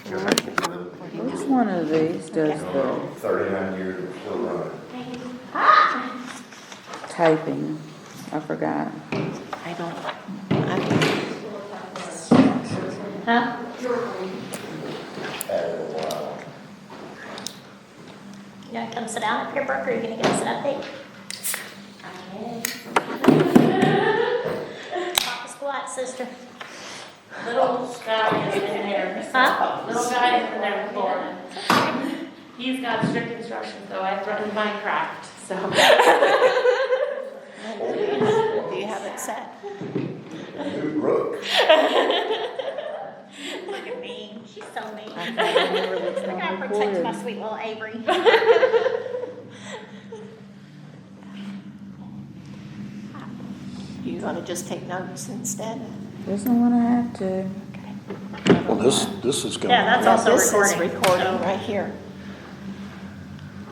Which one of these does the 39 years, we're still running. taping? I forgot. I don't. Huh? You gonna come sit down up here, Brooke, or are you gonna give us an update? Pop a squat, sister. Little Scotty is in there. Huh? Little guy is in there before. He's got strict instructions, though. I threatened Minecraft, so. Do you have it set? New Brooke. Look at me, she's so mean. I can't remember that's I not gotta protect my recorded. sweet little Avery. You gonna just take notes instead? Doesn't want to have to. Well, this is going. Yeah, that's also This is recording. recording right here.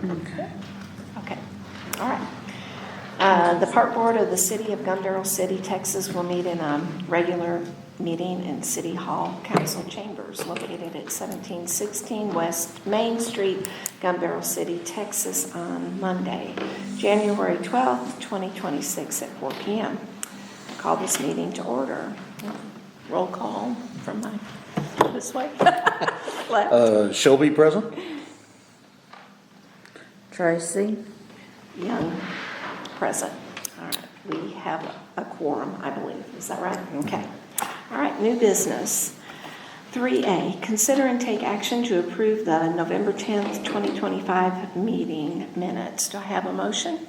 Okay. Okay, all right. The Park Board of the City of Gun City, Texas will meet in a regular meeting in City Hall Council Chambers located at 1716 West Main Street, Gun City, Texas on Monday, January 12th, 2026 at 4 p.m. I call this meeting to order. Roll call from this way. Left. Shelby present? Tracy? Young, present. All right, we have a quorum, I believe. Is that right? Okay. All right, new business. 3A, consider and take action to approve the November 10th, 2025 meeting minutes. Do I have a motion?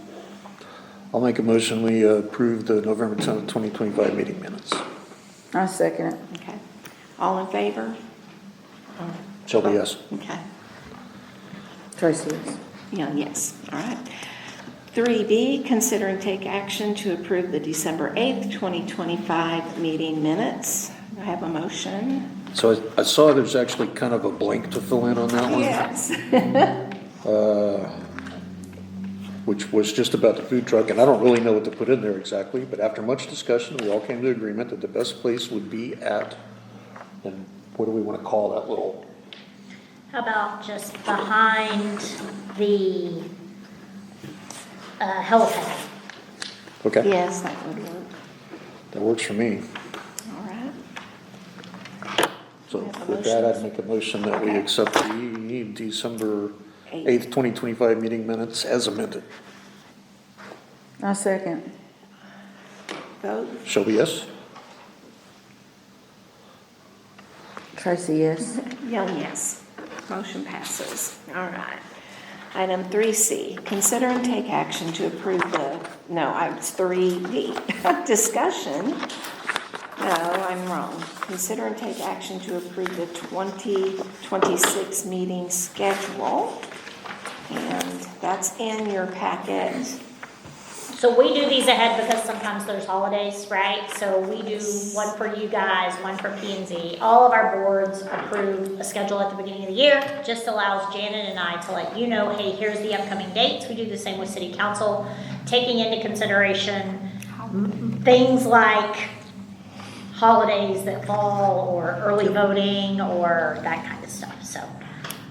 I'll make a motion, we approve the November 10th, 2025 meeting minutes. I second it. Okay. All in favor? Shelby, yes. Okay. Tracy is. Young, yes. All right. 3B, consider and take action to approve the December 8th, 2025 meeting minutes. Do I have a motion? So I saw there's actually kind of a blank to fill in on that one. Yes. Which was just about the food truck, and I don't really know what to put in there exactly, but after much discussion, we all came to agreement that the best place would be at, and what do we want to call that little, How about just behind the helipad? okay? Yes, that would work. That works for me. All right. So We have a with that, motion. I'd make a motion that we Okay. accept the December 8th, 2025 meeting minutes as amended. I second. Vote. Shelby, yes? Tracy, yes. Young, yes. Motion passes. All right. Item 3C, consider and take action to approve it's 3D. Discussion. No, I'm wrong. Consider and take action to approve the 2026 meeting schedule. And that's in your packet. So we do these ahead because sometimes there's holidays, right? So we do one for you guys, one for P&Z. All of our boards approve a schedule at the beginning of the year. Just allows Janet and I to let you know, hey, here's the upcoming dates. We do the same with city council, taking into consideration things like holidays that fall or early voting or that kind of stuff. So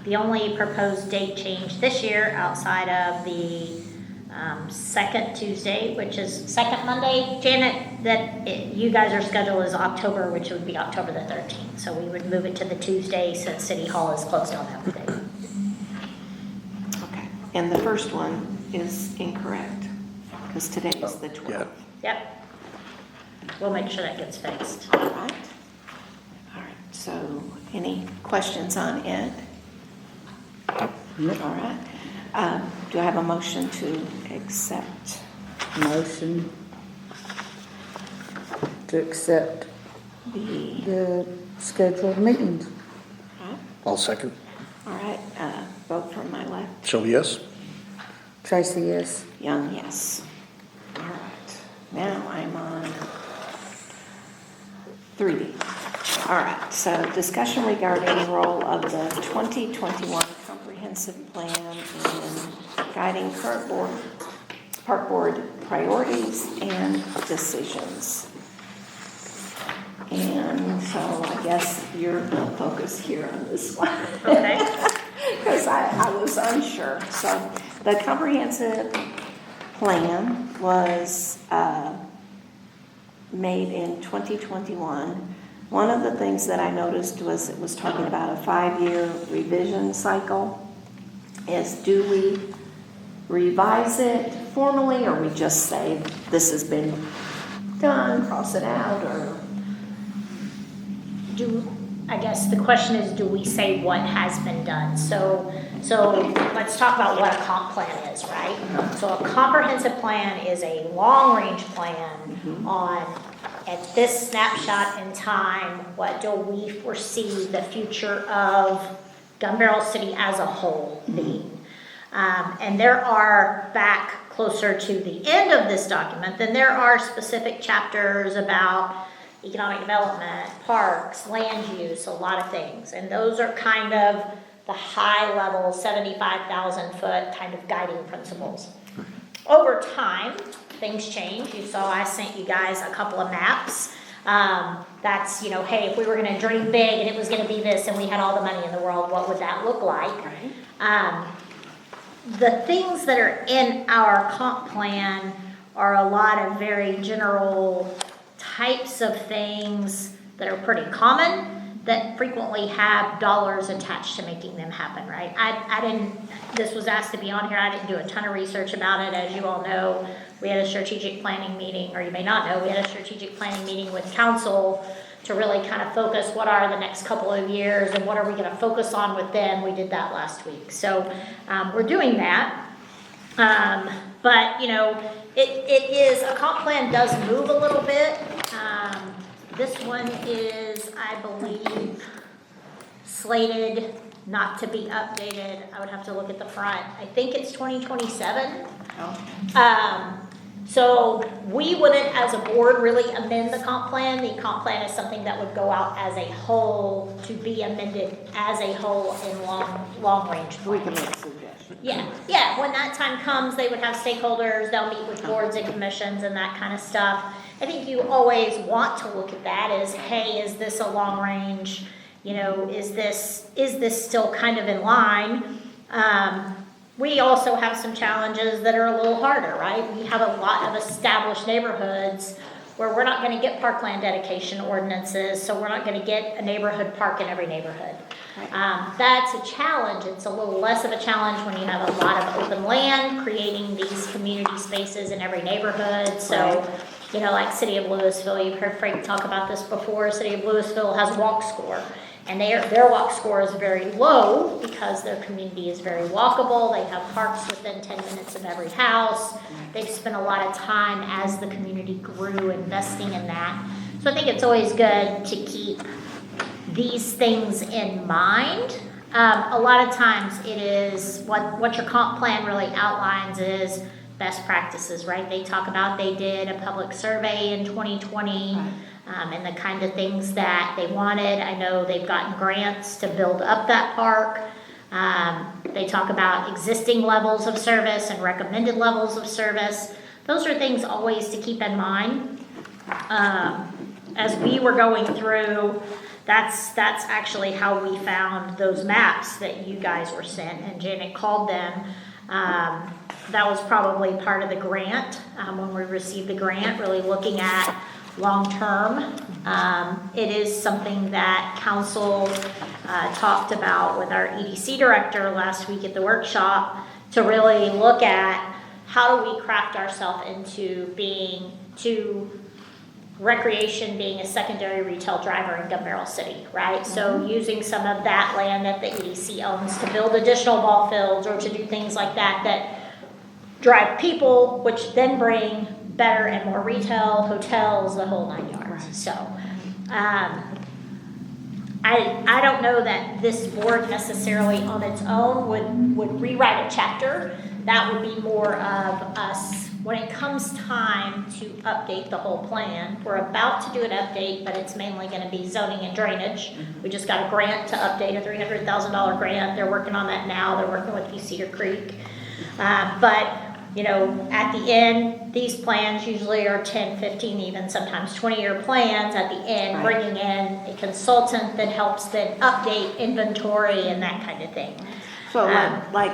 the only proposed date change this year outside of the second Tuesday, which is second Monday, Janet, you guys are scheduled is October, which would be October the 13th. So we would move it to the Tuesday since City Hall is closed on that day. Okay. And the first one is incorrect because today is the 12th. Yeah. Yep. We'll make sure that gets fixed. All right. All right. So any questions on it? All right. Do I have a motion to accept? Motion to accept the scheduled meetings. I'll second. All right, vote from my left. Shelby, yes? Tracy, yes. Young, yes. All right, now I'm on 3D. All right, so discussion regarding the role of the 2021 comprehensive plan in guiding current park board priorities and decisions. And so I guess you're the focus here on this one. Okay. Because I was unsure. So the comprehensive plan was made in 2021. One of the things that I noticed was it was talking about a 5-year revision cycle. Is do we revise it formally, or we just say this has been done, cross it out, or? I guess the question is, do we say what has been done? So let's talk about what a comp plan is, right? So a comprehensive plan is a long-range plan on, at this snapshot in time, what do we foresee the future of Gun Barrel City as a whole being? And there are, back closer to the end of this document, then there are specific chapters about economic development, parks, land use, a lot of things. And those are kind of the high level, 75,000 foot kind of guiding principles. Over time, things change. You saw I sent you guys a couple of maps. That's, hey, if we were gonna dream big and it was gonna be this and we had all the money in the world, what would that look like? Right. The things that are in our comp plan are a lot of very general types of things that are pretty common that frequently have dollars attached to making them happen, right? This was asked to be on here, I didn't do a ton of research about it. As you all know, we had a strategic planning meeting, or you may not know, we had a strategic planning meeting with council to really kind of focus what are the next couple of years and what are we gonna focus on with them. We did that last week. So we're doing that. But it is, a comp plan does move a little bit. This one is, I believe, slated not to be updated. I would have to look at the front. I think it's 2027. So we wouldn't, as a board, really amend the comp plan. The comp plan is something that would go out as a whole to be amended as a whole in long range. We can make suggestions. Yeah, when that time comes, they would have stakeholders, they'll meet with boards and commissions and that kind of stuff. I think you always want to look at that as, hey, is this a long range? Is this still kind of in line? We also have some challenges that are a little harder, right? We have a lot of established neighborhoods where we're not gonna get parkland dedication ordinances, so we're not gonna get a neighborhood park in every neighborhood. That's a challenge. It's a little less of a challenge when you have a lot of open land, creating these community spaces in every neighborhood. So, like City of Louisville, you've heard Frank talk about this before, City of Louisville has walk score. And their walk score is very low because their community is very walkable. They have parks within 10 minutes of every house. They've spent a lot of time as the community grew investing in that. So I think it's always good to keep these things in mind. A lot of times it is, what your comp plan really outlines is best practices, right? They talk about, they did a public survey in 2020. And the kind of things that they wanted. I know they've gotten grants to build up that park. They talk about existing levels of service and recommended levels of service. Those are things always to keep in mind. As we were going through, that's actually how we found those maps that you guys were sent, and Janet called them. That was probably part of the grant, when we received the grant, really looking at long-term. It is something that council talked about with our EDC director last week at the workshop, to really look at how do we craft ourselves into recreation being a secondary retail driver in Gun Barrel City, right? So using some of that land that the EDC owns to build additional ball fields or to do things like that drive people, which then bring better and more retail, hotels, the whole 9 yards. Right. So, I don't know that this board necessarily on its own would rewrite a chapter. That would be more of us, when it comes time to update the whole plan. We're about to do an update, but it's mainly gonna be zoning and drainage. We just got a grant to update, a $300,000 grant. They're working on that now. They're working with East Cedar Creek. But At the end, these plans usually are 10, 15, even sometimes 20-year plans. At the end, Right. bringing in a consultant that helps then update inventory and that kind of thing. So Um, like,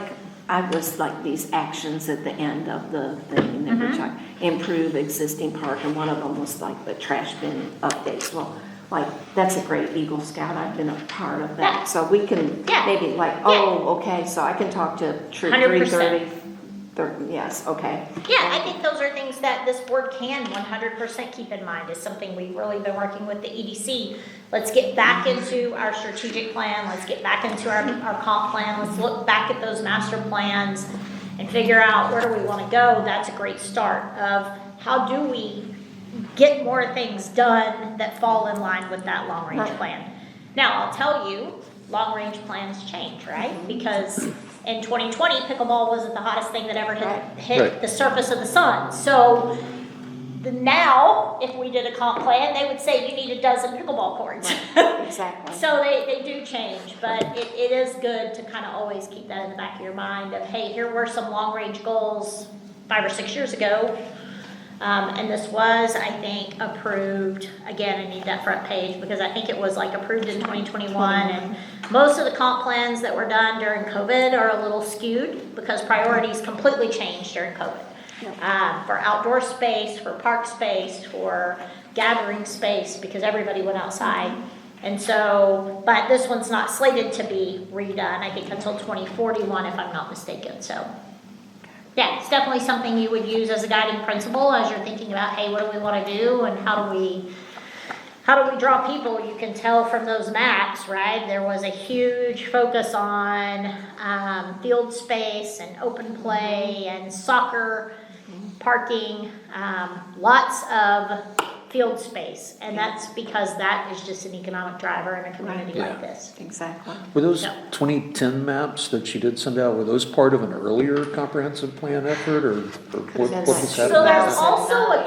I was like these actions at the end of the thing, that which I improve existing park, and one of them was like the trash bin updates. Well, like, that's a great Eagle Scout, I've been a part of Yeah. that. So we can Yeah. maybe like, Yeah. oh, okay, so I can talk to Troop 100%. 330, yes, okay. Yeah, I think those are things that this board can 100% keep in mind. Is something we've really been working with the EDC. Let's get back into our strategic plan. Let's get back into our comp plan. Let's look back at those master plans and figure out where do we want to go. That's a great start of how do we get more things done that fall in line with that long-range Right. plan. Now, I'll tell you, long-range plans change, right? Because in 2020, pickleball wasn't the hottest thing that ever Right. hit Right. the surface of the sun. So now, if we did a comp plan, they would say you need a dozen pickleball courts. Exactly. So they do change, but it is good to kind of always keep that in the back of your mind of, hey, here were some long-range goals 5 or 6 years ago. And this was, I think, approved, again, I need that front page, because I think it was like approved in 2021, and most of the comp plans that were done during COVID are a little skewed, because priorities completely changed during COVID. For outdoor space, for park space, for gathering space, because everybody went outside. And so, but this one's not slated to be redone, I think until 2041, if I'm not mistaken, so. Yeah, it's definitely something you would use as a guiding principle as you're thinking about, hey, what do we want to do and how do we draw people? You can tell from those maps, right? There was a huge focus on field space and open play and soccer, parking, lots of field space. And that's because that is just an economic driver in a community Right. like this. Exactly. Were those No. 2010 maps that she did send out, were those part of an earlier comprehensive plan effort, or what that's- was that? So there's about? also a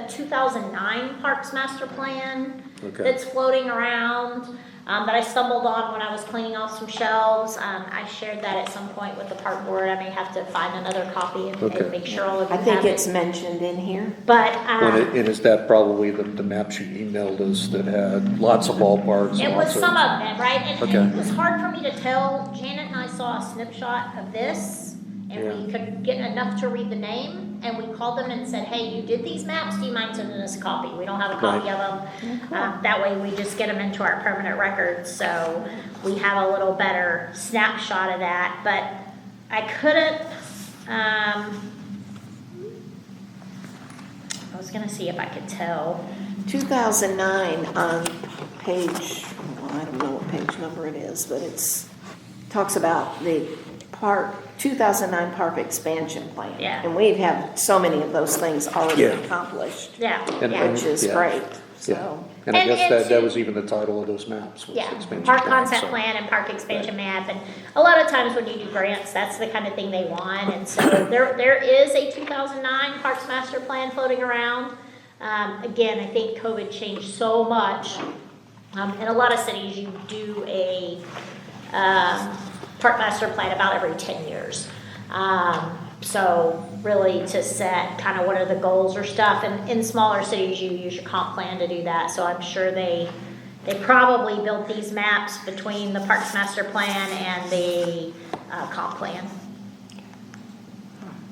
2009 Parks Master Plan Okay. that's floating around, that I stumbled on when I was cleaning off some shelves. I shared that at some point with the park board. I may have to find another copy and Okay. make sure all of you I think have it's it. mentioned in here. But, And is that probably the maps you emailed us that had lots of ballparks? it and was lots some of them, right? And Okay. it was hard for me to tell. Janet and I saw a snapshot of this, and we could get enough to read the name, and we called them and said, hey, you did these maps, do you mind sending us a copy? We don't have a copy Right. of them. That way we just get them into our permanent records, so we have a little better snapshot of that. But I couldn't, I was gonna see if I could tell. 2009 on page, well, I don't know what page number it is, but it's, talks about the park, 2009 park expansion plan. Yeah. And we have so many of those things already Yeah. accomplished, Yeah, And- yeah. which is yeah. great, Yeah, so. and I And- guess and that to- was even the title of those maps, was Yeah, expansion park plan, concept so- plan and park expansion map, and a lot of times when you do grants, that's the kind of thing they want, and so there is a 2009 Parks Master Plan floating around. Again, I think COVID changed so much. In a lot of cities, you do a, Park Master Plan about every 10 years. So really to set kind of what are the goals or stuff, and in smaller cities, you use your comp plan to do that, so I'm sure they probably built these maps between the Parks Master Plan and the comp plan.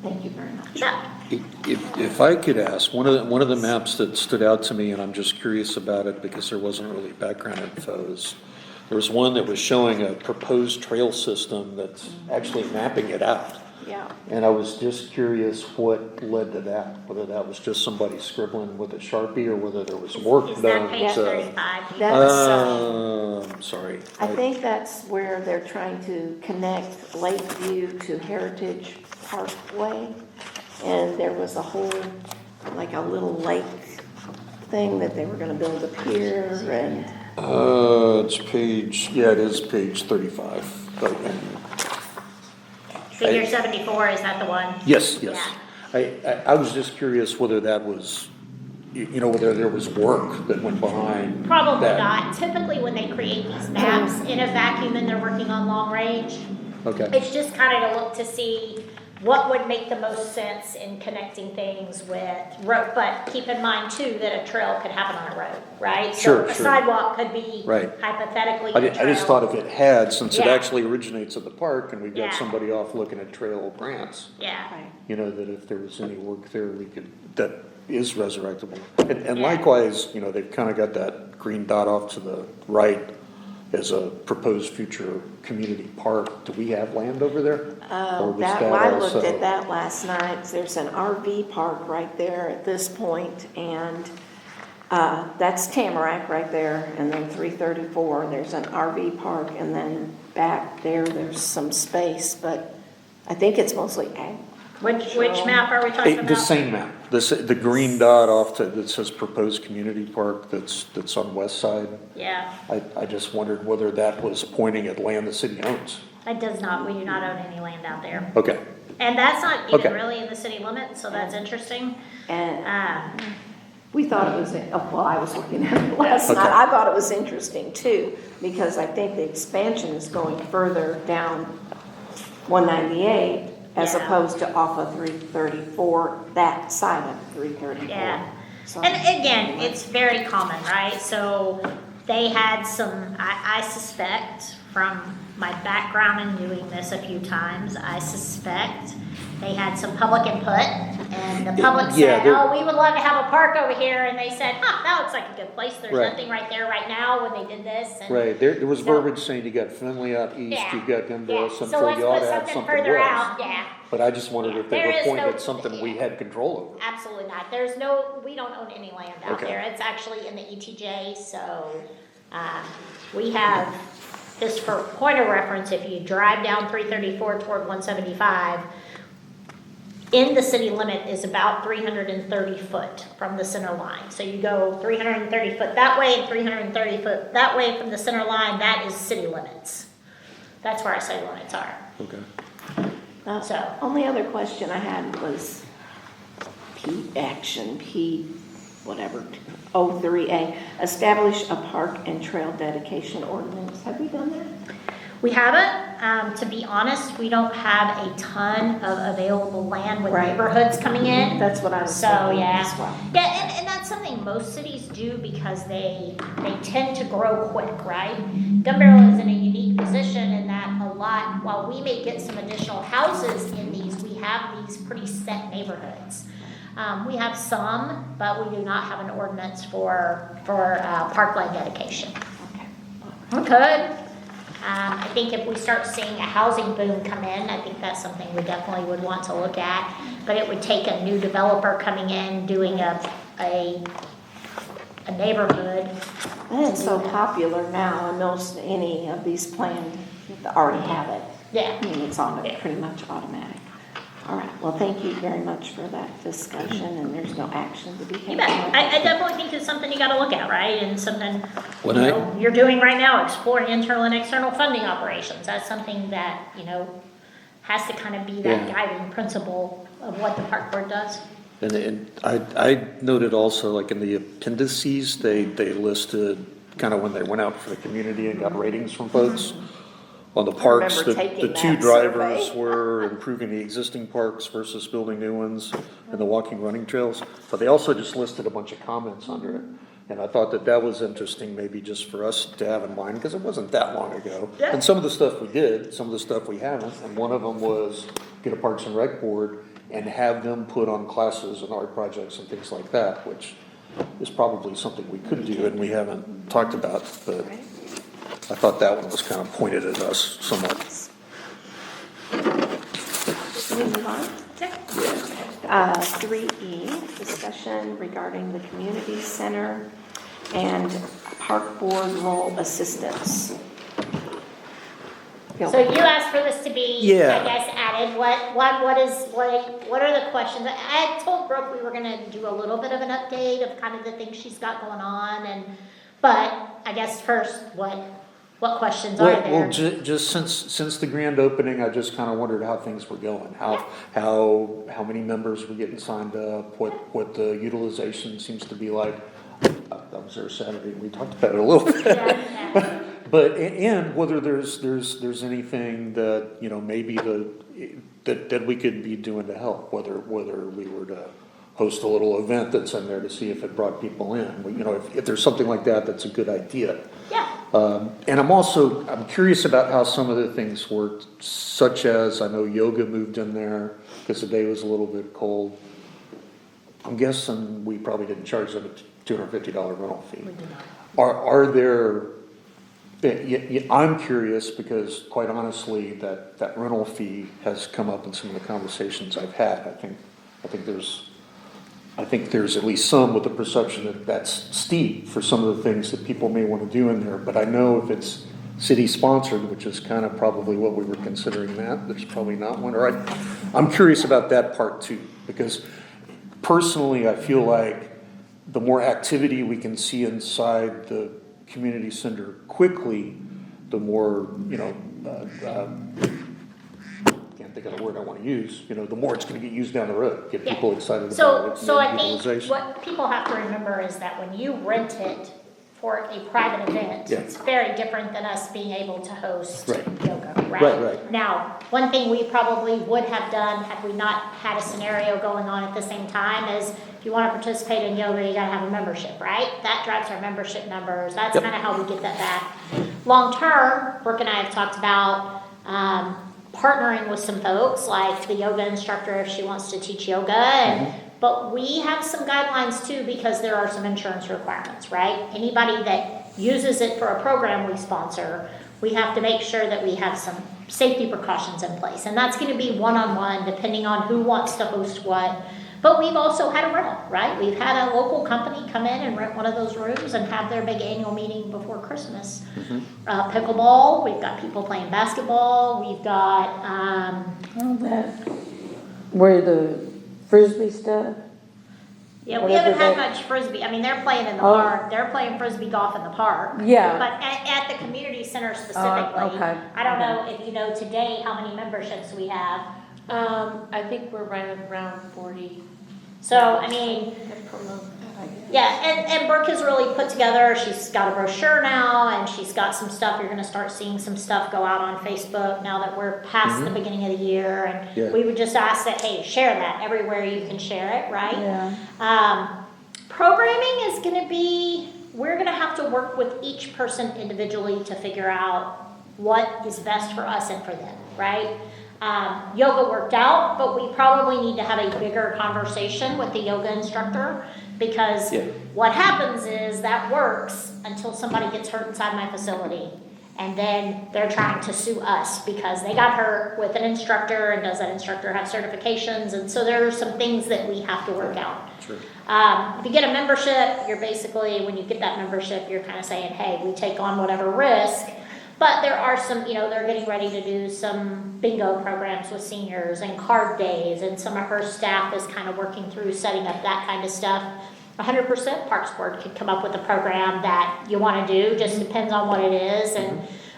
Thank you very much. Yeah. If I could ask, one of the maps that stood out to me, and I'm just curious about it because there wasn't really background info, is there was one that was showing a proposed trail system that's actually mapping it out. Yeah. And I was just curious what led to that, whether that was just somebody scribbling with a Sharpie or whether there was work Is done. that page to- 35? That's, I'm sorry. I think that's where they're trying to connect Lakeview to Heritage Parkway. And there was a whole, like a little lake thing that they were gonna build a pier and, It's page, yeah, it is page 35. But, Figure 74, is that the one? yes, Yeah. yes. I was just curious whether that was, you know, whether there was work that went behind Probably that. not. Typically, when they create these maps in a vacuum and they're working on long range, Okay, it's just kind of to look to see what would make the most sense in connecting things with road, but keep in mind too, that a trail could happen on a road, right? Sure, So a sure. sidewalk could be Right. hypothetically I a just trail. thought if it had, since it Yeah. actually originates at the park and we've got Yeah. somebody off looking at trail grants, Yeah, Right. you know, that if there was any work there, we could, that is resurrectable. And Yeah. likewise, you know, they've kind of got that green dot off to the right as a proposed future community park. Do we have land over there? Or was That, I looked also- at that last night, there's an RV park right there at this point, and, that's Tamarack right there, and then 334, there's an RV park, and then back there, there's some space, but I think it's mostly ag. which map are we talking about? The same map, the green dot off to, that says proposed community park that's on west side. Yeah, I just wondered whether that was pointing at land the city owns. that does not, we do not own any land out there. Okay, And that's not even Okay. really in the city limits, so that's interesting. And we thought it was, well, I was looking at it last Okay. night, I thought it was interesting too, because I think the expansion is going further down 198 as Yeah. opposed to off of 334, that side of 334. Yeah. So- And again, it's very common, right? So they had some, I suspect from my background in doing this a few times, I suspect they had some public input and the public Yeah, said, there- oh, we would love to have a park over here. And they said, that looks like a good place. There's Right. nothing right there right now when they did this. And right, there was So- verbiage saying you got Finley out east, Yeah, you got yeah. Gundarrow, So so let's you ought put to have something something further west. out, yeah. But I just wondered Yeah, if they there were is pointing no- at something we had control over. Absolutely not. There's no, we don't own any land out Okay. there. It's actually in the ETJ, so, we have, just for point of reference, if you drive down 334 toward 175, in the city limit is about 330 foot from the center line. So you go 330 foot that way and 330 foot that way from the center line, that is city limits. That's where our city limits are. Okay. So- Only other question I had was whatever, 03A, establish a park and trail dedication ordinance. Have we done that? We haven't, to be honest, we don't have a ton of available land with Right. neighborhoods coming in. That's what I was So, thinking yeah. as well. Yeah, and that's something most cities do because they tend to grow quick, right? Gun Barrel is in a unique position in that while we may get some additional houses in these, we have these pretty set neighborhoods. We have some, but we do not have an ordinance for parkland dedication. Okay. We could. I think if we start seeing a housing boom come in, I think that's something we definitely would want to look at. But it would take a new developer coming in, doing a neighborhood. And it's so popular now, and most, any of these planned, they already have it. Yeah. I mean, it's pretty much automatic. All right, well, thank you very much for that discussion, and there's no action to be taken. You bet. I definitely think it's something you gotta look at, right? And something, When I- you're doing right now, exploring internal and external funding operations. That's something that, has to kind of be that Yeah. guiding principle of what the park board does. And I noted also, like in the appendices, they listed kind of when they went out for the community and got ratings from folks. On the parks, remember the taking two that drivers survey. were improving the existing parks versus building new ones and the walking, running trails. But they also just listed a bunch of comments under it. And I thought that was interesting, maybe just for us to have in mind, because it wasn't that long ago. Yeah. And some of the stuff we did, some of the stuff we haven't, and one of them was get a Parks and Rec board and have them put on classes and art projects and things like that, which is probably something we could do and we haven't talked about, but I thought that one was kind of pointed at us somewhat. Can we move on? 3E, discussion regarding the community center and park board role assistance. So you asked for this to be, Yeah. I guess, added, what are the questions? I had told Brooke we were gonna do a little bit of an update of kind of the things she's got going on but I guess first, what questions are there? Well, just since the grand opening, I just kind of wondered how things were going, how many members were getting signed up, what the utilization seems to be like. I was there Saturday, and we talked about it a little bit. Yeah. But, and whether there's anything that, maybe that we could be doing to help, whether we were to host a little event that's in there to see if it brought people in. You know, if there's something like that, that's a good idea. Yeah. And I'm curious about how some of the things worked, such as, I know yoga moved in there because the day was a little bit cold. I'm guessing we probably didn't charge them a $250 rental fee. We did not. Are there, I'm curious because quite honestly, that rental fee has come up in some of the conversations I've had. I think there's at least some with the perception that that's steep for some of the things that people may want to do in there. But I know if it's city sponsored, which is kind of probably what we were considering that, there's probably not one. Or I'm curious about that part too, because personally, I feel like the more activity we can see inside the community center quickly, the more, can't think of the word I want to use, the more it's going to get used down the road, get people excited about it. So and I think utilization. what people have to remember is that when you rent it for a private event, Yeah. it's very different than us being able to host Right. yoga, right? Right. Now, one thing we probably would have done had we not had a scenario going on at the same time is if you want to participate in yoga, you gotta have a membership, right? That drives our membership numbers. That's Yep. kind of how we get that back. Long term, Brooke and I have talked about partnering with some folks, like the yoga instructor if she wants to teach yoga, and but we have some guidelines too because there are some insurance requirements, right? Anybody that uses it for a program we sponsor, we have to make sure that we have some safety precautions in place, and that's going to be one-on-one depending on who wants to host what. But we've also had a rental, right? We've had a local company come in and rent one of those rooms and have their big annual meeting before Christmas. Pickleball, we've got people playing basketball, we've got, All that. Where the frisbee stuff? yeah, we haven't had Whatever much frisbee. I mean, they're playing in the Oh. park, they're playing frisbee golf in the park. Yeah. But at the community center specifically, okay. I don't know if you know today how many memberships we have. I think we're right around 40. So, I mean, yeah, and Brooke has really put together, she's got a brochure now, and she's got some stuff, you're gonna start seeing some stuff go out on Facebook now that we're past the beginning of the year, Yeah. and we would just ask that, hey, share that everywhere you can share it, right? Yeah. Programming is gonna be, we're gonna have to work with each person individually to figure out what is best for us and for them, right? Yoga worked out, but we probably need to have a bigger conversation with the yoga instructor because Yeah. what happens is that works until somebody gets hurt inside my facility. And then they're trying to sue us because they got hurt with an instructor, and does that instructor have certifications? And so there are some things that we have to work out. Sure. If you get a membership, you're basically, when you get that membership, you're kind of saying, hey, we take on whatever risk. But there are some, they're getting ready to do some bingo programs with seniors and card days, and some of her staff is kind of working through setting up that kind of stuff. 100% Parks Board could come up with a program that you want to do, just depends on what it is.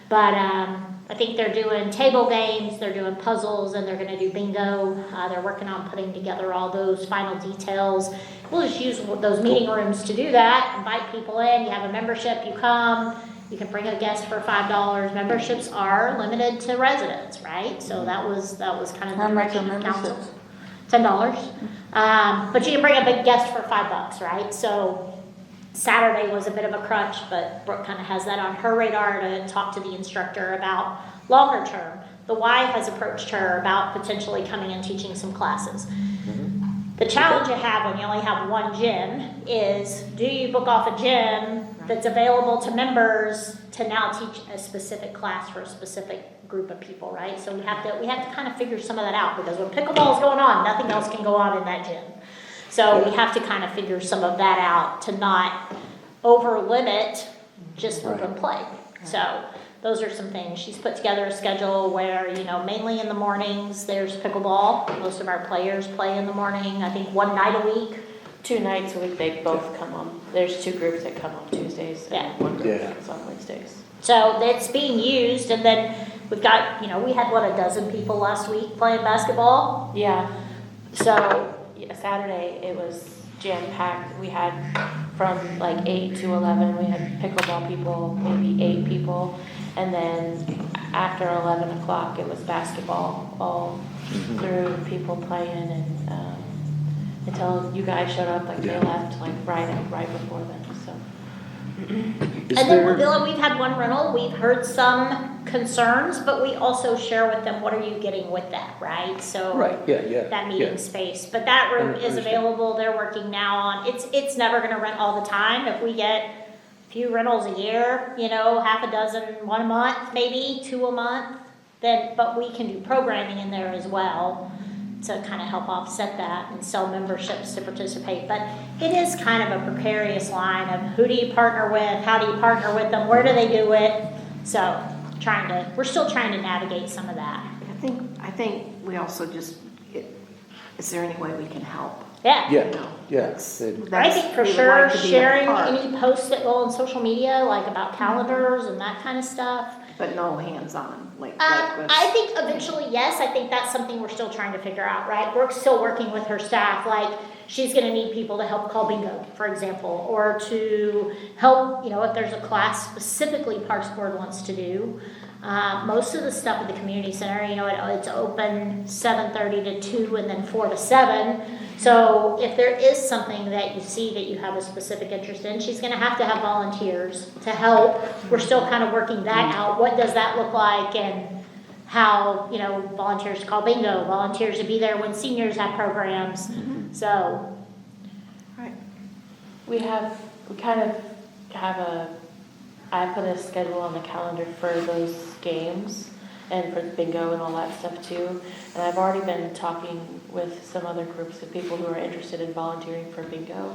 But I think they're doing table games, they're doing puzzles, and they're going to do bingo. They're working on putting together all those final details. We'll just use those meeting rooms to do that, invite people in, you have a membership, you come. You can bring a guest for $5. Memberships are limited to residents, right? So that was kind of the How much are direction of council. memberships? $10. But you can bring a big guest for $5, right? So Saturday was a bit of a crunch, but Brooke kind of has that on her radar to talk to the instructor about longer term. The Y has approached her about potentially coming and teaching some classes. The challenge you have when you only have one gym is, do you book off a gym that's available to members to now teach a specific class for a specific group of people, right? So we have to kind of figure some of that out, because when pickleball is going on, nothing else can go on in that gym. So we have to kind of figure some of that out to not over limit just open play. So those are some things. She's put together a schedule where, mainly in the mornings, there's pickleball. Most of our players play in the morning, I think one night a week. 2 nights a week, they both come on. There's 2 groups that come on Tuesdays Yeah. and 1 group Yeah. comes on Wednesdays. So it's being used, and then we've got, we had, 12 people last week playing basketball. Yeah, So, yeah, Saturday it was jam-packed. We had from like 8 to 11, we had pickleball people, maybe 8 people. And then after 11 o'clock, it was basketball all through, people playing, and until you guys showed up, like they Yeah. left like right before then, so. Is And there? then we've had one rental, we've heard some concerns, but we also share with them, what are you getting with that, right? So. Right, yeah. That meeting space, but that room is Understand. available, they're working now on, it's never gonna rent all the time. If we get a few rentals a year, half a dozen, one a month, maybe, 2 a month, then, but we can do programming in there as well to kind of help offset that and sell memberships to participate. But it is kind of a precarious line of who do you partner with, how do you partner with them, where do they do it? So we're still trying to navigate some of that. I think we also just, is there any way we can help? Yeah. Yeah, No. yeah. That's- it- I think for we would sure like to be a sharing part, any posts that go on social media, like about calendars and that kind of stuff. But no hands-on, like with. I think eventually, yes, I think that's something we're still trying to figure out, right? We're still working with her staff, like, she's gonna need people to help call bingo, for example, or to help, if there's a class specifically Parks Board wants to do. Most of the stuff at the community center, it's open 7:30 to 2 and then 4 to 7. So if there is something that you see that you have a specific interest in, she's gonna have to have volunteers to help. We're still kind of working that out. What does that look like, and how, volunteers to call bingo, volunteers to be there when seniors have programs. So, Right. We kind of have I put a schedule on the calendar for those games and for bingo and all that stuff too. And I've already been talking with some other groups of people who are interested in volunteering for bingo.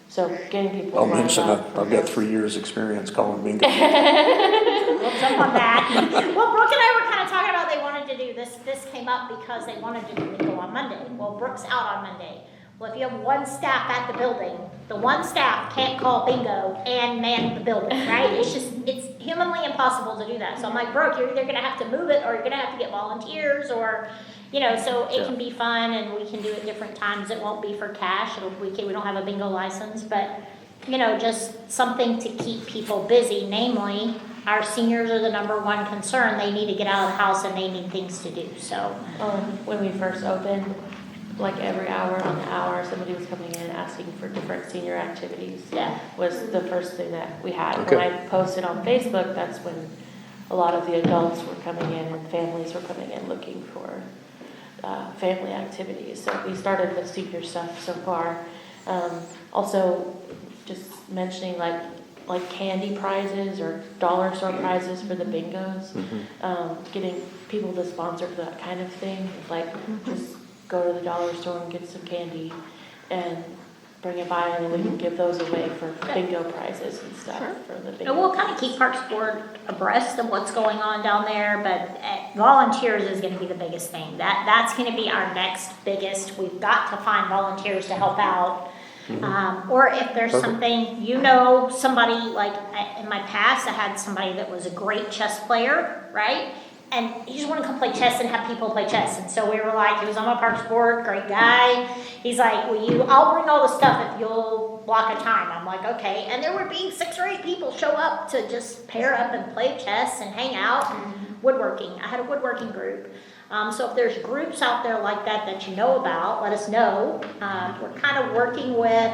So getting people. I'll lined mention up for I've got those. 3 years experience calling bingo. we'll jump on that. Well, Brooke and I were kind of talking about they wanted to do this. This came up because they wanted to do bingo on Monday. Well, Brooke's out on Monday. Well, if you have one staff at the building, the one staff can't call bingo and man the building, right? It's humanly impossible to do that. So I'm like, Brooke, you're either gonna have to move it or you're gonna have to get volunteers, or, so it can be fun and we can do it different times. It won't be for cash. We don't have a bingo license, but, just something to keep people busy. Namely, our seniors are the number one concern. They need to get out of the house and they need things to do, so. When we first opened, like every hour on the hour, somebody was coming in asking for different senior activities. Yeah. Was the first thing that we had. Okay. When I posted on Facebook, that's when a lot of the adults were coming in and families were coming in looking for family activities. So we started with senior stuff so far. Also, just mentioning like candy prizes or dollar store prizes for the bingos. Getting people to sponsor for that kind of thing, like just go to the dollar store and get some candy and bring it by, and then we can give those away for bingo prizes and stuff for the bingo. And we'll kind of keep Parks Board abreast of what's going on down there, but volunteers is gonna be the biggest thing. That's gonna be our next biggest. We've got to find volunteers to help out. Or if there's Perfect. something, somebody, like in my past, I had somebody that was a great chess player, right? And he just wanted to come play chess and have people play chess. And so we were like, he was on my Parks Board, great guy. He's like, I'll bring all the stuff if you'll block a time. I'm like, okay. And there would be 6 or 8 people show up to just pair up and play chess and hang out and woodworking. I had a woodworking group. So if there's groups out there like that you know about, let us know. We're kind of working with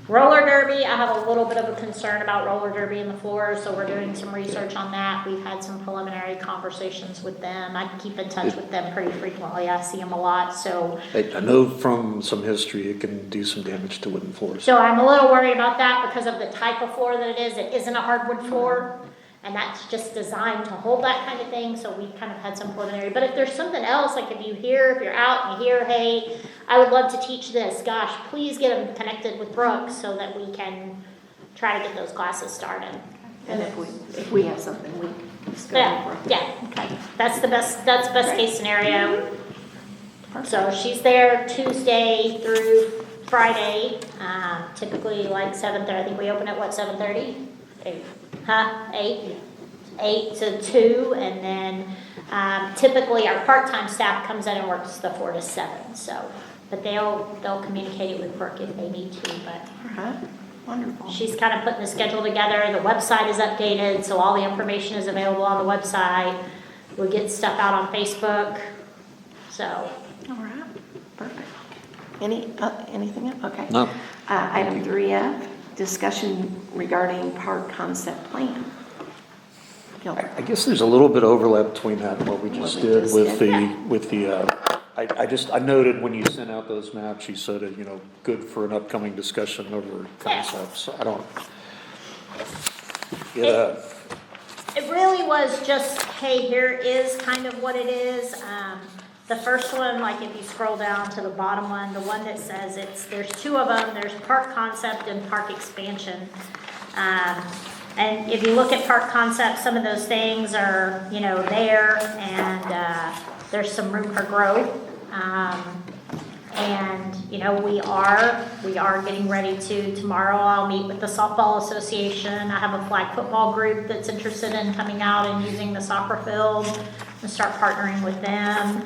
roller derby. I have a little bit of a concern about roller derby in the floor, so we're doing some research on that. We've had some preliminary conversations with them. I keep in touch with them pretty frequently. I see them a lot, so. I know from some history it can do some damage to wooden floors. So I'm a little worried about that because of the type of floor that it is. It isn't a hardwood floor, and that's just designed to hold that kind of thing, so we kind of had some preliminary. But if there's something else, like if you're out and you hear, hey, I would love to teach this, gosh, please get them connected with Brooke so that we can try to get those classes started. And if we have something, we schedule Yeah, for. yeah, okay. That's best case scenario. So she's there Tuesday through Friday, typically like 7:30. I think we open at what, 7:30? 8. Huh, 8? 8 to 2, and then typically our part-time staff comes in and works the 4 to 7, so. But they'll communicate it with Brooke if they need to, but. Huh? Wonderful. She's kind of putting the schedule together. The website is updated, so all the information is available on the website. We'll get stuff out on Facebook. So, All right, perfect. Anything else? Okay. No. Item 3F, discussion regarding park concept plan. Gilbert. I guess there's a little bit of overlap between that and what we just What we did just with did. I noted when you sent out those maps, you said, good for an upcoming discussion over concepts. I don't. Yeah, it really was just, hey, here is kind of what it is. The first one, like if you scroll down to the bottom one, the one that says there's two of them, there's park concept and park expansion. And if you look at park concept, some of those things are, there, and there's some room for growth. And, we are getting ready tomorrow I'll meet with the softball association. I have a flag football group that's interested in coming out and using the soccer field and start partnering with them.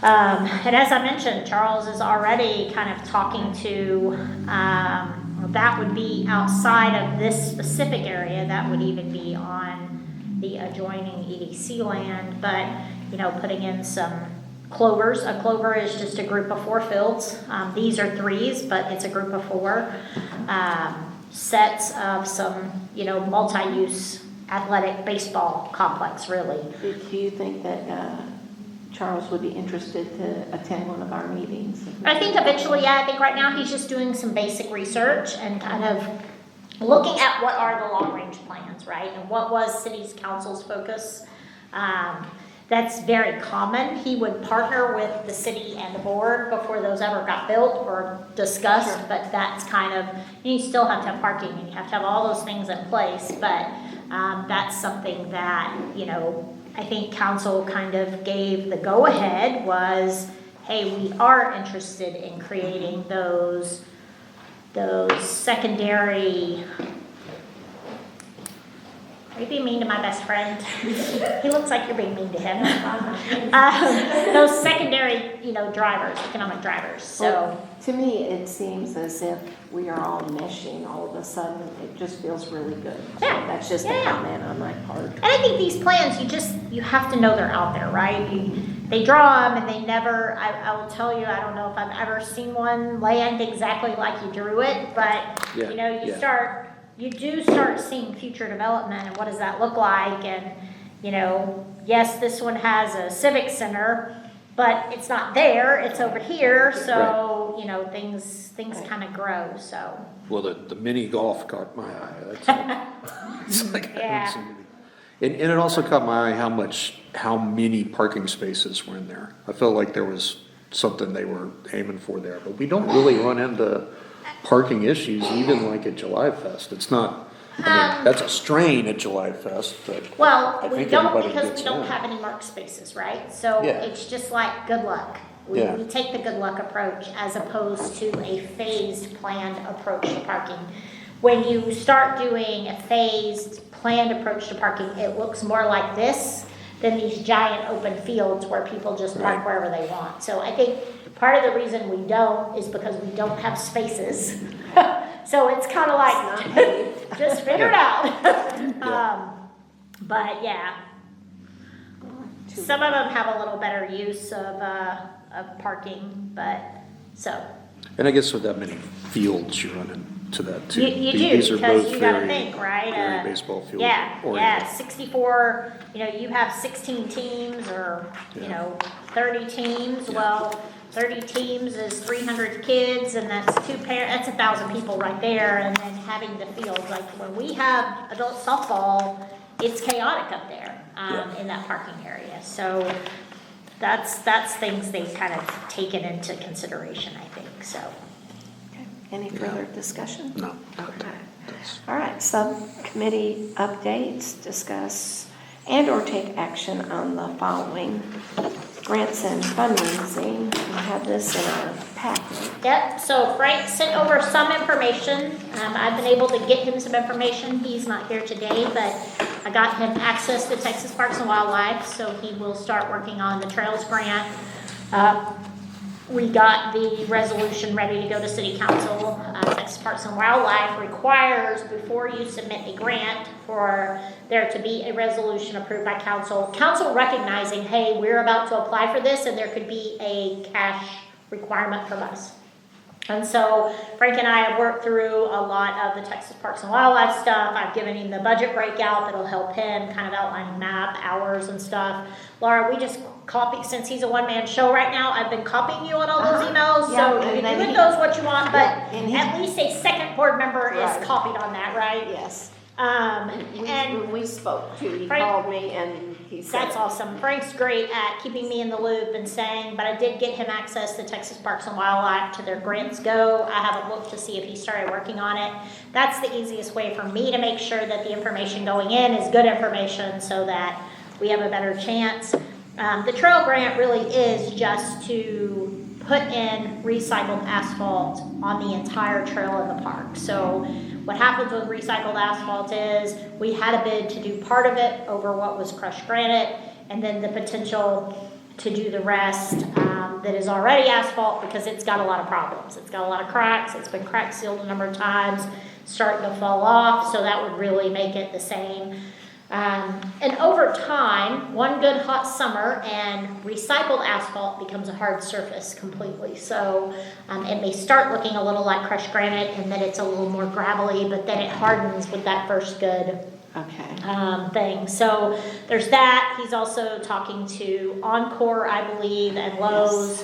And as I mentioned, Charles is already kind of talking to, that would be outside of this specific area, that would even be on the adjoining EDC land, but, putting in some clovers. A clover is just a group of 4 fields. These are 3s, but it's a group of 4. Sets of some, multi-use athletic baseball complex, really. Do you think that Charles would be interested to attend one of our meetings? I think eventually, yeah. I think right now he's just doing some basic research and kind of looking at what are the long-range plans, right? And what was city's council's focus. That's very common. He would partner with the city and the board before those ever got built or discussed, Sure. but that's kind of, you still have to have parking and you have to have all those things in place, but that's something that, I think council kind of gave the go-ahead was, hey, we are interested in creating those secondary. Are you being mean to my best friend? He looks like you're being mean to him. Those secondary, drivers, economic drivers, so. Well, to me, it seems as if we are all meshing all of a sudden. It just feels really good. Yeah. That's just a Yeah. comment on my part. And I think these plans, you have to know they're out there, right? They draw them and they never, I will tell you, I don't know if I've ever seen one land exactly like you drew it, but, Yeah. you do start seeing future development and what does that look like? And, yes, this one has a civic center, but it's not there, it's over here, so, things kind of grow, so. well, the mini golf caught my eye. It's like, I haven't seen it. And it also caught my eye how many parking spaces were in there. I felt like there was something they were aiming for there, but we don't really run into parking issues even like at July Fest. It's not, that's a strain at July Fest, but. Well, I we think don't everybody because gets we don't in. have any marked spaces, right? So Yeah. it's just like good luck. We Yeah. take the good luck approach as opposed to a phased planned approach to parking. When you start doing a phased planned approach to parking, it looks more like this than these giant open fields where people just park Right. wherever they want. So I think part of the reason we don't is because we don't have spaces. So it's kind of like, hey, just figure it out. But yeah, some of them have a little better use of parking, but, so. And I guess with that many fields, you run into that too. You These do, are because both you gotta very- think, right? very baseball field Yeah, oriented. 64, you have 16 teams or, Yeah. 30 teams. Yeah. Well, 30 teams is 300 kids and that's that's 1,000 people right there. And then having the fields, like when we have adult softball, it's chaotic up there Yeah. in that parking area. So that's things they've kind of taken into consideration, I think, so. Okay. Any further discussion? No. Okay. All right, subcommittee updates, discuss and/or take action on the following grants and fundraising. We have this in our packet. Yep, so Frank sent over some information. I've been able to get him some information. He's not here today, but I got him access to Texas Parks and Wildlife, so he will start working on the Trails Grant. we got the resolution ready to go to city council. Texas Parks and Wildlife requires, before you submit a grant, for there to be a resolution approved by council. Council recognizing, hey, we're about to apply for this and there could be a cash requirement from us. And so Frank and I have worked through a lot of the Texas Parks and Wildlife stuff. I've given him the budget breakout that'll help him kind of outline map, hours and stuff. Laura, we just copy, since he's a one-man show right now, I've been copying you on all those emails. Yeah, So and you can then do with he- those what you want, but Yeah, and he- at least a second board member Right. is copied on that, right? Yes. And When we spoke to, he Frank- called me and he said. that's awesome. Frank's great at keeping me in the loop and saying, but I did get him access to Texas Parks and Wildlife to their Grants Go. I haven't looked to see if he started working on it. That's the easiest way for me to make sure that the information going in is good information so that we have a better chance. The trail grant really is just to put in recycled asphalt on the entire trail in the park. So what happens with recycled asphalt is we had a bid to do part of it over what was crushed granite, and then the potential to do the rest that is already asphalt because it's got a lot of problems. It's got a lot of cracks. It's been crack sealed a number of times, starting to fall off. So that would really make it the same. And over time, one good hot summer and recycled asphalt becomes a hard surface completely. So it may start looking a little like crushed granite and then it's a little more gravelly, but then it hardens with that first good Okay. thing. So there's that. He's also talking to Encore, I believe, and Lowe's.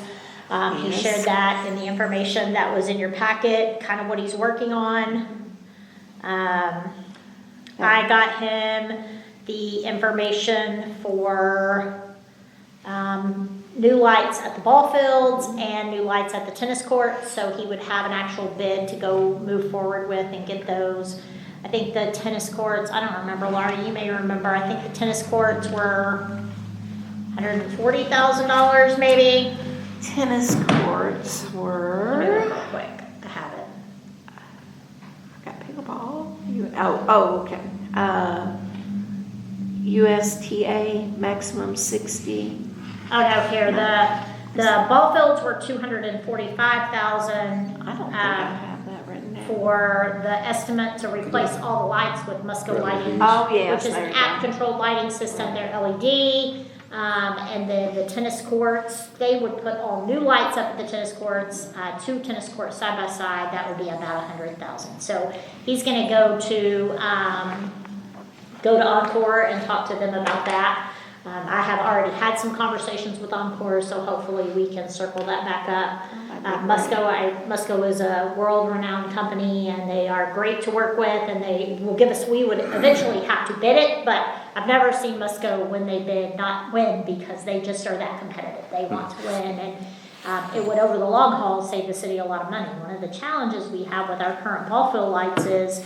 He Yes. shared that in the information that was in your packet, kind of what he's working on. I got him the information for new lights at the ball fields and new lights at the tennis courts, so he would have an actual bid to go move forward with and get those. I think the tennis courts, I don't remember, Laura, you may remember, I think the tennis courts were $140,000 maybe. Tennis courts Let me were, look real quick, I have it. got pickleball, okay. USTA maximum 60. Oh, no, here, the ball fields were $245,000. I don't think I have that written down. For the estimate to replace all the lights with Musco lighting. Oh, yes, Which is there an you go. app-controlled lighting system, they're LED. And then the tennis courts, they would put all new lights up at the tennis courts, 2 tennis courts side by side, that would be about $100,000. So he's gonna go to Encore and talk to them about that. I have already had some conversations with Encore, so hopefully we can circle that back up. Musco is a world-renowned company, and they are great to work with, and they will give us, we would eventually have to bid it, but I've never seen Musco when they bid not win, because they just are that competitive. They want to win, and it would, over the long haul, save the city a lot of money. One of the challenges we have with our current ball field lights is,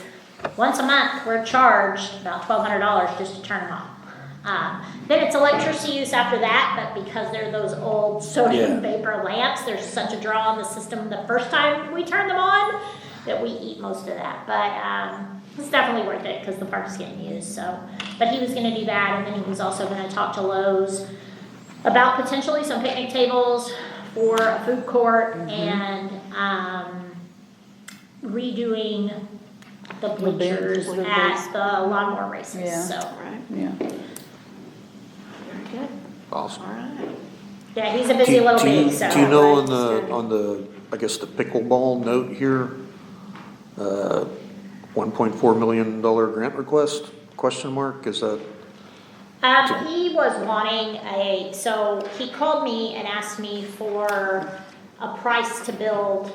once a month, we're charged about $1,200 just to turn them on. Then it's electricity use after that, but because they're those old sodium vapor lamps, there's such a draw on the system the first time we turn them on that we eat most of that. But it's definitely worth it because the park's getting used. So, but he was going to do that, and then he was also going to talk to Lowe's about potentially some picnic tables for a food court and redoing the bleachers the at the lawnmower races. Yeah. So. Right, Yeah. very good. Awesome. All right. Yeah, he's a busy little bee, so. Do you know on the, I guess, the pickleball note here, $1.4 million grant request, question mark, is that? He was wanting so he called me and asked me for a price to build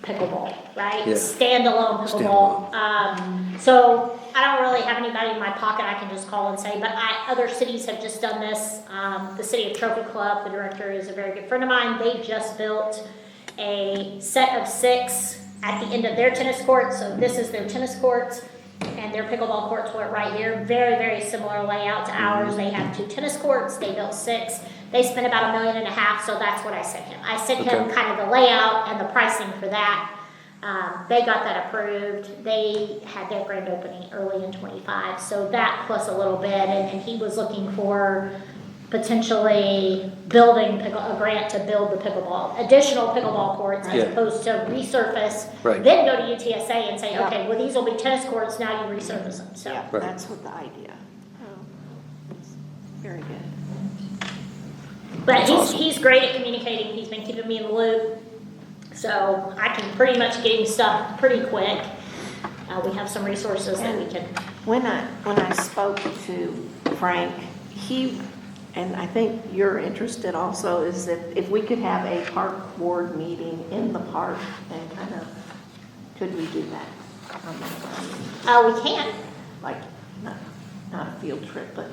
pickleball, right? Yeah. Standalone pickleball. So I don't really have anybody in my pocket I can just call and say, but other cities have just done this. The City of Trophy Club, the director is a very good friend of mine. They just built a set of 6 at the end of their tennis courts. So this is their tennis courts, and their pickleball courts were right here. Very, very similar layout to ours. They have 2 tennis courts. They built 6. They spent about $1.5 million, so that's what I sent him. I sent him Okay. kind of the layout and the pricing for that. They got that approved. They had their grand opening early in '25, so that plus a little bit, and he was looking for potentially building a grant to build the additional pickleball courts as Yeah. opposed to resurface. Right. Then go to UTSA and say, Yeah. okay, well, these will be tennis courts, now you resurface them, so. Yeah, Right. that's what the idea. Oh, very good. But That's awesome. he's great at communicating, he's been keeping me in the loop, so I can pretty much get him stuff pretty quick. We have some resources that we can, When I spoke to Frank, and I think you're interested also, is that if we could have a park board meeting in the park and kind of, could we do that? we can. Like, not a field trip, but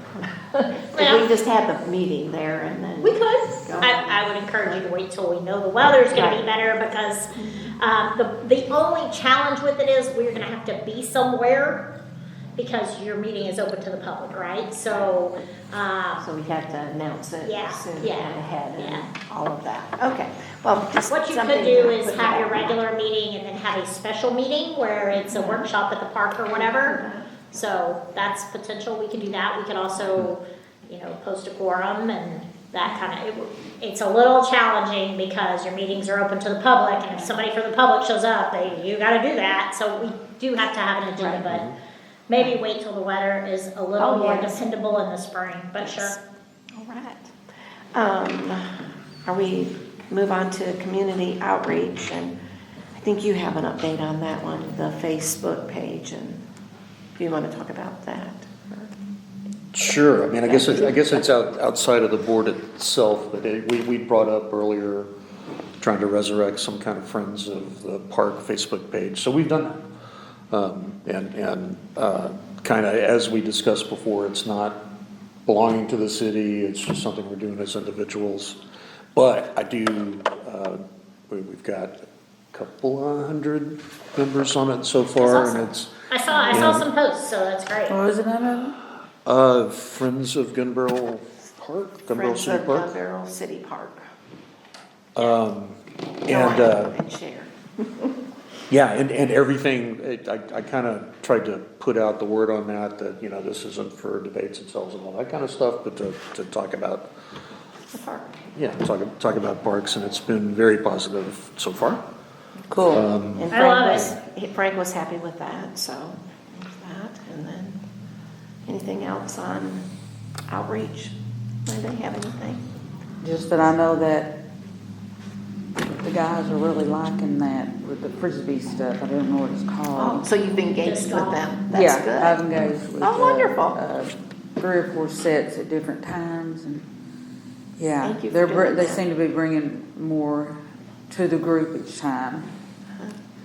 if Well- we just had the meeting there and then. We could. Go. I would encourage you to wait till we know the weather's gonna be Right. better because, the only challenge with it is we're gonna have to be somewhere because your meeting is open to the public, right? So, So we have to announce it Yeah, soon and yeah, ahead and yeah. all of that. Okay, well, just what you something could do to is put in have the your back of regular meeting and then have a special meeting where it's a workshop at the park or whatever. So that's potential, we could do that. We could also, post a quorum and that kind of, it's a little challenging because your meetings are open to the public and if somebody from the public shows up, you gotta do that. So we do have to have an agenda, but maybe wait till the weather is a little Oh, more yes. dependable in the spring, but sure. All right. Are we move on to community outreach, and I think you have an update on that one, the Facebook page, and do you want to talk about that? Sure, I mean, I guess it's outside of the board itself, but we brought up earlier trying to resurrect some kind of Friends of the Park Facebook page, so we've done that. And kind of, as we discussed before, it's not belonging to the city, it's just something we're doing as individuals. But I do, we've got a couple of hundred members on it so far, That's and awesome. it's, I saw Yeah. some posts, so that's great. What was the name of it? Friends of Gun Barrel Park, Gun Barrel Friends City of Park. Gun Barrel City Park. And, share. yeah, and everything, I kind of tried to put out the word on that, this isn't for debates themselves and all that kind of stuff, but to talk about, The park. yeah, talk about parks, and it's been very positive so far. Cool. And I love Frank was happy with that, so there's that. And then, anything else on outreach? Do they have anything? Just that I know that the guys are really liking that with the frisbee stuff. I don't know what it's Oh, called. so you've engaged Disc with golf. them? That's Yeah, good. I've engaged with. Oh, wonderful. 3 or 4 sets at different times and, yeah. Thank you for doing They that. seem to be bringing more to the group each time.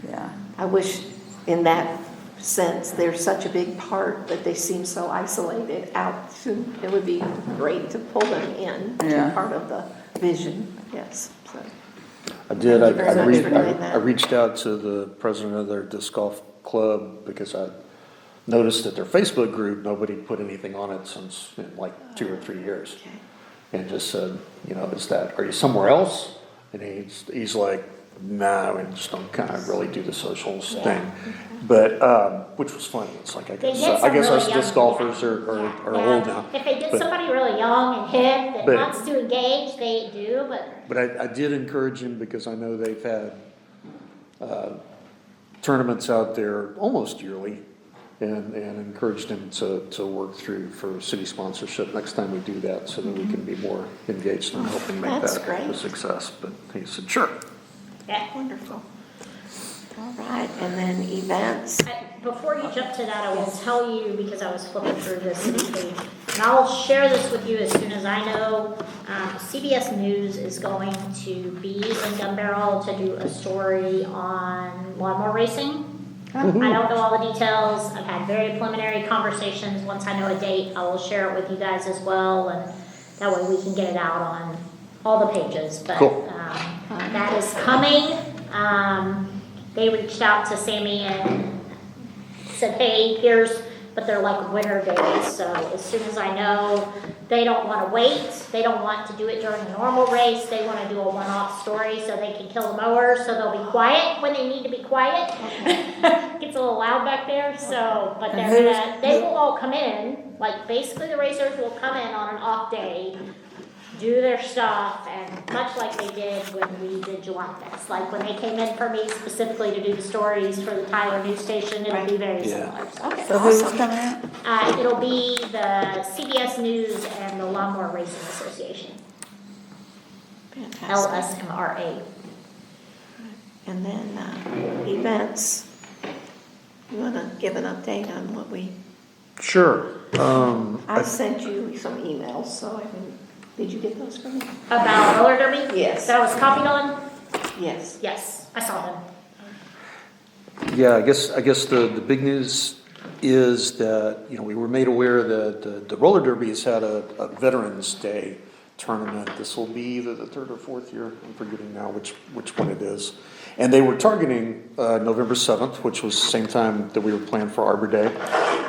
Yeah. I wish in that sense, they're such a big part that they seem so isolated out. It would be great to pull them in to Yeah. part of the vision, yes. So, I did, Thank you very much for doing that. I reached out to the president of their disc golf club because I noticed that their Facebook group, nobody put anything on it since like 2 or 3 years. okay. And just said, are you somewhere else? And he's like, nah, we just don't kind of really do the socials thing. But, which was funny, it's like, I They guess get some us really disc young- golfers yeah. are Yeah. old now. If they get But- somebody really young and hip that But- wants to engage, they do, but But I did encourage him because I know they've had tournaments out there almost yearly, and encouraged him to work through for city sponsorship next time we do that, so that we can be more engaged in helping make That's that great. a success. But he said, sure. yeah. Wonderful. All right, and then events. Before you jump to that, I will tell you, because I was flipping through the city page, and I'll share this with you as soon as I know. CBS News is going to be in Gun Barrel to do a story on lawnmower racing. I don't know all the details. I've had very preliminary conversations. Once I know a date, I will share it with you guys as well, and that way we can get it out on all the pages. But Cool. that is coming. They reached out to Sammy and said, hey, but they're like winter days, so as soon as I know, they don't want to wait, they don't want to do it during a normal race, they want to do a one-off story so they can kill the mowers, so they'll be quiet when they need to be quiet. Gets a little loud back there, so, but they will all come in, like basically the racers will come in on an off day do their stuff, and much like they did when we did July Fest. Like when they came in for me specifically to do the stories for the Tyler news station, it'll be very Yeah. similar. Okay, So who's awesome. coming out? It'll be the CBS News and the Lawnmower Racing Association, Fantastic. LSMRA. And then events. You want to give an update on what we? Sure. I sent you some emails, so did you get those from me? About roller derby? Yes. That I was copied on? Yes. Yes, I saw them. Yeah, I guess the big news is that, we were made aware that the roller derby has had a Veterans Day tournament. This will be either the third or fourth year, I'm forgetting now which one it is. And they were targeting November 7th, which was the same time that we were planning for Arbor Day.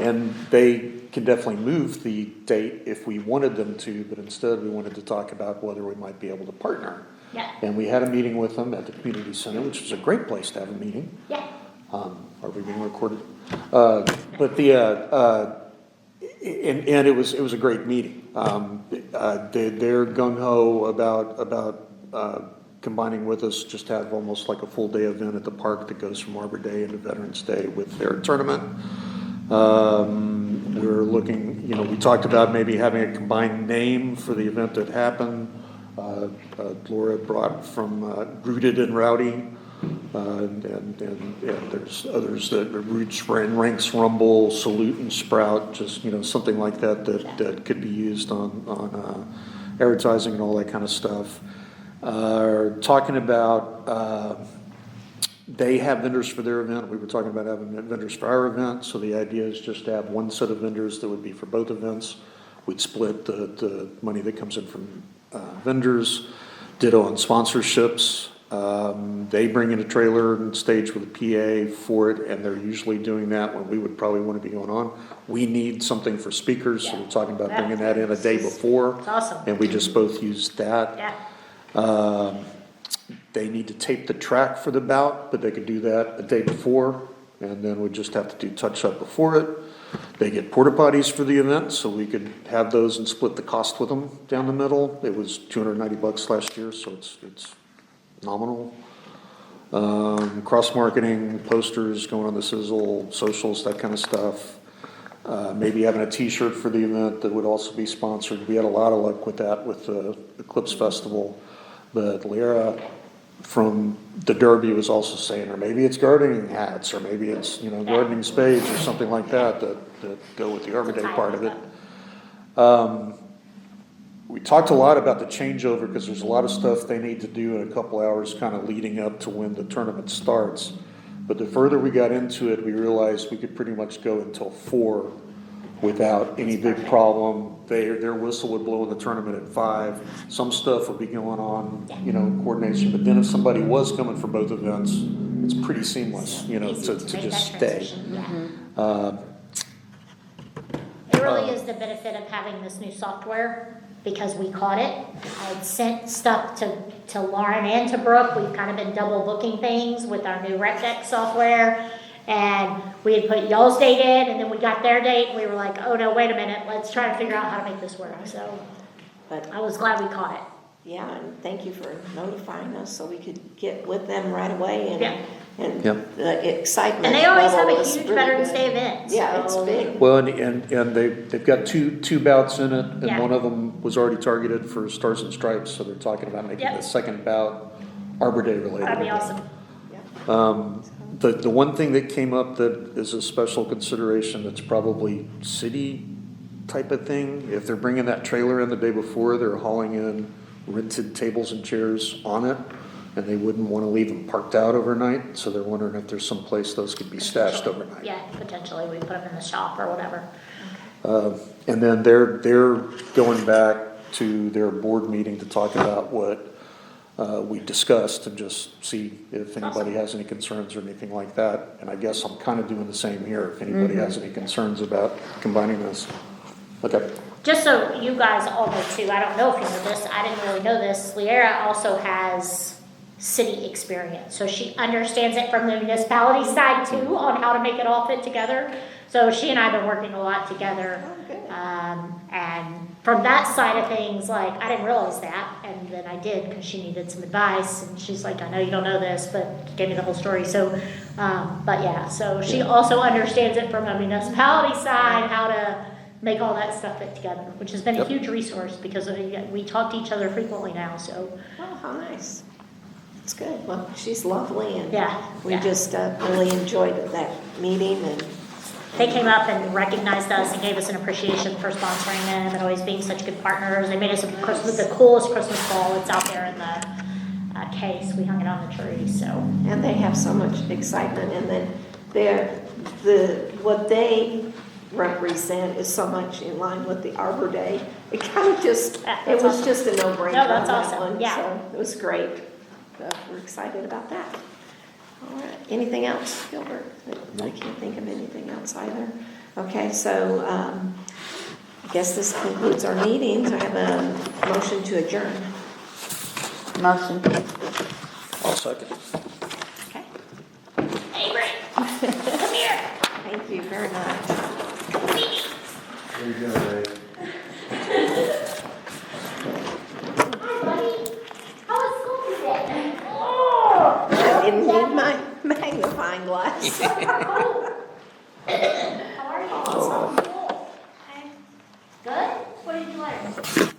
And they can definitely move the date if we wanted them to, but instead we wanted to talk about whether we might be able to partner. Yeah. And we had a meeting with them at the community center, which was a great place to have a meeting. Yeah. Are we being recorded? And it was a great meeting. They're gung ho about combining with us, just have almost like a full day event at the park that goes from Arbor Day into Veterans Day with their tournament. We're looking, we talked about maybe having a combined name for the event that happened. Laura brought from Rooted and Rowdy. And there's others that are Roots, Ranks, Rumble, Salute and Sprout, just, something like that could be used on advertising and all that kind of stuff. Talking about, they have vendors for their event. We were talking about having vendors for our event. So the idea is just to have one set of vendors that would be for both events. We'd split the money that comes in from vendors. Ditto on sponsorships. They bring in a trailer and stage with a PA for it, and they're usually doing that when we would probably want to be going on. We need something for speakers, so we're talking about bringing that in a day before. It's awesome. And we just both used that. Yeah. They need to tape the track for the bout, but they could do that a day before, and then we just have to do touch-up before it. They get porta potties for the event, so we could have those and split the cost with them down the middle. It was $290 last year, so it's nominal. Cross-marketing, posters going on the sizzle, socials, that kind of stuff. Maybe having a t-shirt for the event that would also be sponsored. We had a lot of luck with that with the Eclipse Festival. But Lyra from the Derby was also saying, or maybe it's gardening hats, or maybe it's, gardening spades or something like that go with the Arbor Day part of it. We talked a lot about the changeover because there's a lot of stuff they need to do in a couple hours kind of leading up to when the tournament starts. But the further we got into it, we realized we could pretty much go until 4 without any big problem. Their whistle would blow in the tournament at 5. Some stuff would be going on, coordination. But then if somebody was coming for both events, it's pretty seamless, Easy to make just that stay. transition, yeah. Mm-hmm. It really is the benefit of having this new software, because we caught it. I had sent stuff to Lauren and to Brooke. We've kind of been double booking things with our new rec deck software. And we had put y'all's date in, and then we got their date, and we were like, oh no, wait a minute, let's try to figure out how to make this work. So But I was glad we caught it. yeah, and thank you for notifying us so we could get with them right away and, Yeah. and Yep. the excitement And they always have level a is huge really Veterans good. Day event. Yeah, it's so- big. Well, and they've got two bouts in it, and Yeah. one of them was already targeted for Stars and Stripes, so they're talking about making Yep. the second bout Arbor Day related. That'd be awesome. The one thing that came up that is a special consideration that's probably city type of thing, if they're bringing that trailer in the day before, they're hauling in rented tables and chairs on it, and they wouldn't want to leave them parked out overnight, so they're wondering if there's some place those could be stashed overnight. Yeah, potentially, we put them in the shop or whatever. And then they're going back to their board meeting to talk about what we discussed and just see if anybody has any concerns or anything like that. And I guess I'm kind of doing the same here, if anybody has any concerns about combining this. Okay. Just so you guys all know too, I don't know if you know this, I didn't really know this, Liera also has city experience. So she understands it from the municipality side too, on how to make it all fit together. So she and I have been working a lot together. Oh, good. And from that side of things, like, I didn't realize that, and then I did, because she needed some advice, and she's like, I know you don't know this, but gave me the whole story, so, but yeah, so she also understands it from a municipality side, how to make all that stuff fit together, which has been a Yep. huge resource, because we talk to each other frequently now, so, Oh, how nice. That's good. Well, she's lovely, and yeah. we yeah. just really enjoyed that meeting, and They came up and recognized us and gave us an appreciation for sponsoring them and always being such good partners. They made us the coolest Christmas ball. It's out there in the case. We hung it on the tree, so. and they have so much excitement, and then what they represent is so much in line with the Arbor Day. It kind of just, Yeah, it that's was awesome. just a no-brainer No, on that's that awesome. one, Yeah. so it was great. So we're excited about that. All right, anything else, Gilbert? I can't think of anything else either. Okay, so I guess this concludes our meeting. So I have a motion to adjourn. Motion. I'll second. Okay, Hey, Brent, come here. thank you very much. What are you doing, Ray? Hi, buddy. How was school today? Oh. I didn't need my magnifying glass. How are you? Awesome. Cool. Okay. Good? What did you learn?